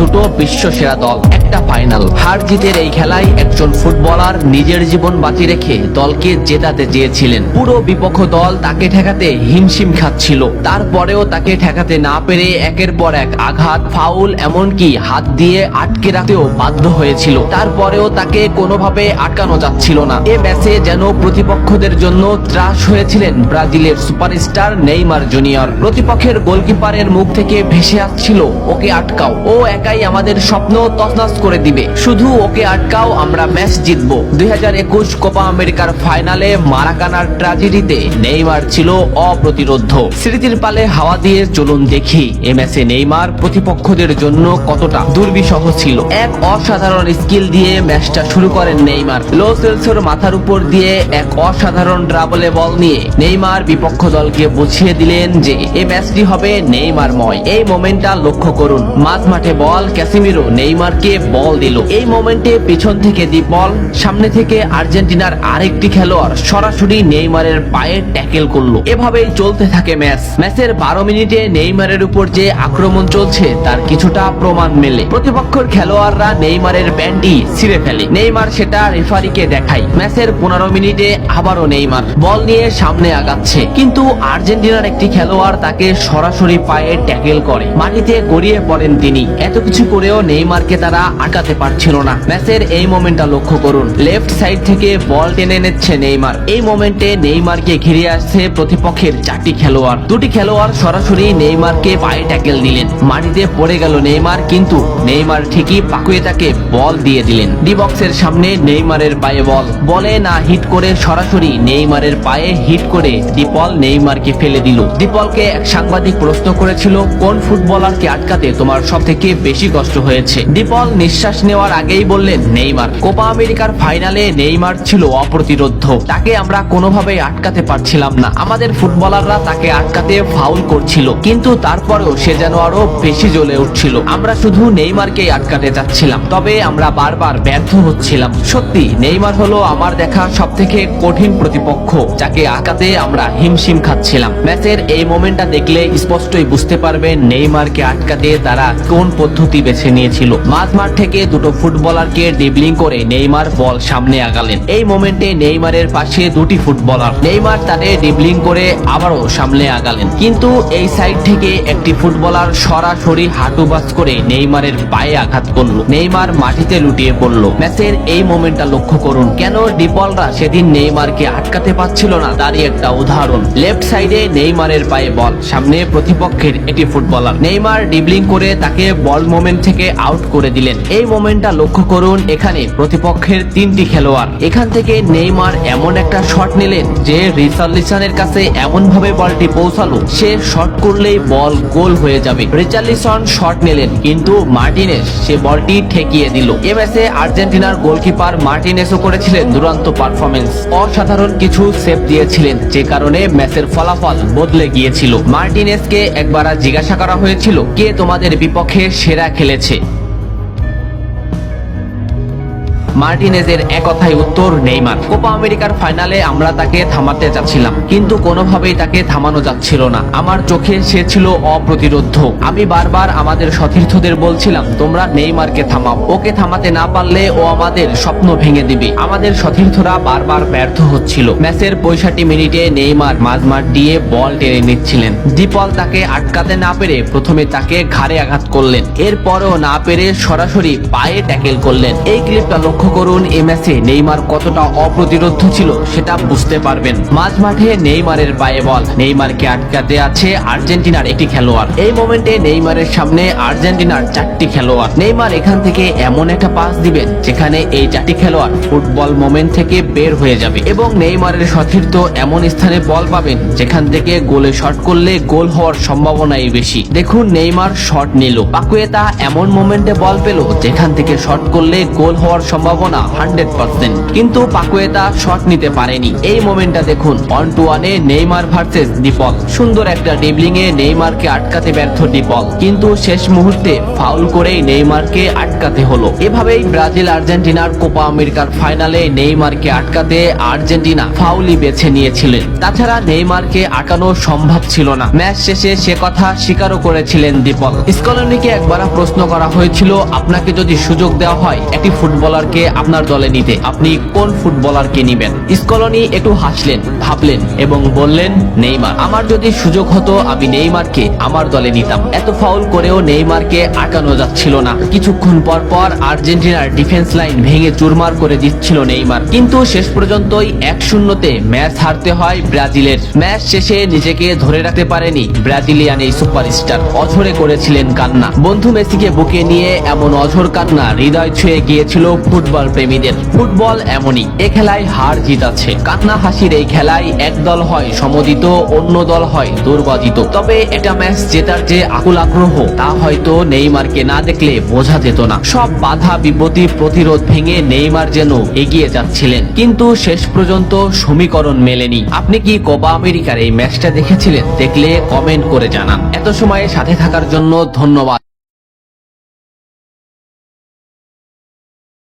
ছোট বিশ্ব সেরা দল, একটা ফাইনাল। হার জিতের এই খেলায় একজন ফুটবলার নিজের জীবন বাঁচিয়ে রেখে দলকে জেতাতে চেয়েছিলেন। পুরো বিপক্ষ দল তাকে ঠেকাতে হিমশিম খাচ্ছিল, তারপরেও তাকে ঠেকাতে না পেরে একের পর এক আঘাত, ফাউল, এমনকি হাত দিয়ে আটকে রাখতেও বাধ্য হয়েছিল। তারপরেও তাকে কোনোভাবে আটকানো যাচ্ছিল না। এ ম্যাচে যেন প্রতিপক্ষদের জন্য ত্রাস হয়েছিলেন ব্রাজিলের সুপারস্টার নেইমার জুনিয়র। প্রতিপক্ষের গোলকিপারের মুখ থেকে ভেসে আসছিল, ওকে আটকাও, ও একাই আমাদের স্বপ্ন তছনছ করে দিবে, শুধু ওকে আটকাও, আমরা ম্যাচ জিতবো। 2021 কোপা আমেরিকার ফাইনালে মারাকানার ট্র্যাজেডিতে নেইমার ছিল অপ্রতিরোধ্য। স্মৃতির পালে হাওয়া দিয়ে চলুন দেখি এ ম্যাচে নেইমার প্রতিপক্ষদের জন্য কতটা দুর্বিষহ ছিল। এক অসাধারণ স্কিল দিয়ে ম্যাচটা শুরু করেন নেইমার। লো সেলসোর মাথার উপর দিয়ে এক অসাধারণ ড্রাবলে বল নিয়ে নেইমার বিপক্ষ দলকে বুঝিয়ে দিলেন যে এই ম্যাচটি হবে নেইমারময়। এই মোমেন্টটা লক্ষ্য করুন, মাঝ মাঠে বল, ক্যাসিমিরো নেইমারকে বল দিল। এই মোমেন্টে পিছন থেকে দি বল, সামনে থেকে আর্জেন্টিনার আরেকটি খেলোয়াড় সরাসরি নেইমারের পায়ে ট্যাকেল করলো। এভাবেই চলতে থাকে ম্যাচ। ম্যাচের 12 মিনিটে নেইমারের উপর যে আক্রমণ চলছে তার কিছুটা প্রমাণ মেলে। প্রতিপক্ষের খেলোয়াড়রা নেইমারের প্যান্টি ছিঁড়ে ফেলে, নেইমার সেটা রেফারিকে দেখায়। ম্যাচের 15 মিনিটে আবারও নেইমার বল নিয়ে সামনে আগাচ্ছে, কিন্তু আর্জেন্টিনার একটি খেলোয়াড় তাকে সরাসরি পায়ে ট্যাকেল করে, মাটিতে গড়িয়ে পড়েন তিনি। এত কিছু করেও নেইমারকে তারা আটকাতে পারছিল না। ম্যাচের এই মোমেন্টটা লক্ষ্য করুন, লেফট সাইড থেকে বল টেনে নিচ্ছে নেইমার। এই মোমেন্টে নেইমারকে ঘিরে আসছে প্রতিপক্ষের 4টি খেলোয়াড়। 2টি খেলোয়াড় সরাসরি নেইমারকে পায়ে ট্যাকেল দিলেন, মাটিতে পড়ে গেল নেইমার, কিন্তু নেইমার ঠিকই পাকুয়েতাকে বল দিয়ে দিলেন। ডি বক্সের সামনে নেইমারের পায়ে বল, বলে না হিট করে সরাসরি নেইমারের পায়ে হিট করে ডিপল নেইমারকে ফেলে দিল। ডিপলকে এক সাংবাদিক প্রশ্ন করেছিল, কোন ফুটবলারকে আটকাতে তোমার সবথেকে বেশি কষ্ট হয়েছে? ডিপল নিঃশ্বাস নেওয়ার আগেই বললেন নেইমার। কোপা আমেরিকার ফাইনালে নেইমার ছিল অপ্রতিরোধ্য, তাকে আমরা কোনোভাবেই আটকাতে পারছিলাম না। আমাদের ফুটবলাররা তাকে আটকাতে ফাউল করছিল, কিন্তু তারপরেও সে যেন আরো বেশি জ্বলে উঠছিল। আমরা শুধু নেইমারকেই আটকাতে চাচ্ছিলাম, তবে আমরা বারবার ব্যর্থ হচ্ছিলাম। সত্যি নেইমার হলো আমার দেখা সবথেকে কঠিন প্রতিপক্ষ, যাকে আটকাতে আমরা হিমশিম খাচ্ছিলাম। ম্যাচের এই মোমেন্টটা দেখলে স্পষ্টই বুঝতে পারবেন নেইমারকে আটকাতে তারা কোন পদ্ধতি বেছে নিয়েছিল। মাঝ মাঠ থেকে দুটো ফুটবলারকে ড্রিবলিং করে নেইমার বল সামনে আগালেন। এই মোমেন্টে নেইমারের পাশে 2টি ফুটবলার, নেইমার তাদের ড্রিবলিং করে আবারও সামনে আগালেন, কিন্তু এই সাইড থেকে একটি ফুটবলার সরাসরি হাঁটু বাস করে নেইমারের পায়ে আঘাত করলো। নেইমার মাটিতে লুটিয়ে পড়লো। ম্যাচের এই মোমেন্টটা লক্ষ্য করুন, কেন ডিপলরা সেদিন নেইমারকে আটকাতে পারছিল না তারই একটা উদাহরণ। লেফট সাইডে নেইমারের পায়ে বল, সামনে প্রতিপক্ষের একটি ফুটবলার, নেইমার ড্রিবলিং করে তাকে বল মোমেন্ট থেকে আউট করে দিলেন। এই মোমেন্টটা লক্ষ্য করুন, এখানে প্রতিপক্ষের 3টি খেলোয়াড়। এখান থেকে নেইমার এমন একটা শট নিলেন যে রিচার্লিসনের কাছে এমন ভাবে বলটি পৌঁছালো, সে শট করলেই বল গোল হয়ে যাবে। রিচার্লিসন শট নিলেন, কিন্তু মার্টিনেস সে বলটি ঠেকিয়ে দিল। এ ম্যাচে আর্জেন্টিনার গোলকিপার মার্টিনেসও করেছিলেন দুরন্ত পারফরমেন্স, অসাধারণ কিছু সেভ দিয়েছিলেন, যে কারণে ম্যাচের ফলাফল বদলে গিয়েছিল। মার্টিনেসকে একবার জিজ্ঞাসা করা হয়েছিল, কে তোমাদের বিপক্ষে সেরা খেলেছে? মার্টিনেজের এক কথায় উত্তর নেইমার। কোপা আমেরিকার ফাইনালে আমরা তাকে থামাতে যাচ্ছিলাম, কিন্তু কোনোভাবেই তাকে থামানো যাচ্ছিল না। আমার চোখে সে ছিল অপ্রতিরোধ্য। আমি বারবার আমাদের সতীর্থদের বলছিলাম, তোমরা নেইমারকে থামাও, ওকে থামাতে না পারলে ও আমাদের স্বপ্ন ভেঙে দিবে। আমাদের সতীর্থরা বারবার ব্যর্থ হচ্ছিল। ম্যাচের 65 মিনিটে নেইমার মাঝমাঠ দিয়ে বল টেনে নিচ্ছিলেন। ডিপল তাকে আটকাতে না পেরে প্রথমে তাকে ঘাড়ে আঘাত করলেন, এরপরেও না পেরে সরাসরি পায়ে ট্যাকেল করলেন। এই ক্লিপটা লক্ষ্য করুন, এই ম্যাচে নেইমার কতটা অপ্রতিরোধ্য ছিল সেটা বুঝতে পারবেন। মাঝ মাঠে নেইমারের পায়ে বল, নেইমারকে আটকাতে আছে আর্জেন্টিনার একটি খেলোয়াড়। এই মোমেন্টে নেইমারের সামনে আর্জেন্টিনার 4টি খেলোয়াড়। নেইমার এখান থেকে এমন একটা পাস দিবেন যেখানে এই 4টি খেলোয়াড় ফুটবল মোমেন্ট থেকে বের হয়ে যাবে, এবং নেইমারের সতীর্থ এমন স্থানে বল পাবেন যেখান থেকে গোলে শট করলে গোল হওয়ার সম্ভাবনাই বেশি। দেখুন নেইমার শট নিল, পাকুয়েতা এমন মোমেন্টে বল পেল যেখান থেকে শট করলে গোল হওয়ার সম্ভাবনা সম্ভাবনা 100%, কিন্তু পাকুয়েতা শট নিতে পারেনি। এই মোমেন্টটা দেখুন, 1-1-এ নেইমার ভার্সেস ডিপল। সুন্দর একটা ড্রিবলিং এ নেইমারকে আটকাতে ব্যর্থ ডিপল, কিন্তু শেষ মুহূর্তে ফাউল করেই নেইমারকে আটকাতে হলো। এভাবেই ব্রাজিল আর্জেন্টিনার কোপা আমেরিকার ফাইনালে নেইমারকে আটকাতে আর্জেন্টিনা ফাউলই বেছে নিয়েছিলেন। তাছাড়া নেইমারকে আটকানো সম্ভব ছিল না। ম্যাচ শেষে সে কথা স্বীকারও করেছিলেন ডিপল। স্কলনিকে একবার প্রশ্ন করা হয়েছিল, আপনাকে যদি সুযোগ দেওয়া হয় একটি ফুটবলারকে আপনার দলে নিতে, আপনি কোন ফুটবলারকে নিবেন? স্কলনি একটু হাসলেন, ভাবলেন এবং বললেন, নেইমার। আমার যদি সুযোগ হতো আমি নেইমারকে আমার দলে নিতাম। এত ফাউল করেও নেইমারকে আটকানো যাচ্ছিল না। কিছুক্ষণ পর পর আর্জেন্টিনার ডিফেন্স লাইন ভেঙে চুরমার করে দিচ্ছিল নেইমার, কিন্তু শেষ পর্যন্তই 1-0-তে ম্যাচ হারতে হয় ব্রাজিলের। ম্যাচ শেষে নিজেকে ধরে রাখতে পারেনি ব্রাজিলিয়ান এই সুপারস্টার, অঝরে করেছিলেন কান্না। বন্ধু মেসিকে বুকে নিয়ে এমন অঝর কান্না হৃদয় ছুঁয়ে গিয়েছিল ফুটবল প্রেমীদের। ফুটবল এমনই, এ খেলায় হার জিত আছে। কান্না হাসির এই খেলায় এক দল হয় সমদিত, অন্য দল হয় দুর্বাজিত। তবে এটা ম্যাচ জেতার যে আকুল আগ্রহ, তা হয়তো নেইমারকে না দেখলে বোঝা যেত না। সব বাধা বিপত্তি প্রতিরোধ ভেঙে নেইমার যেন এগিয়ে যাচ্ছিলেন, কিন্তু শেষ পর্যন্ত সমীকরণ মেলেনি। আপনি কি কোপা আমেরিকার এই ম্যাচটা দেখেছিলেন? দেখলে কমেন্ট করে জানান। এত সময় সাথে থাকার জন্য ধন্যবাদ।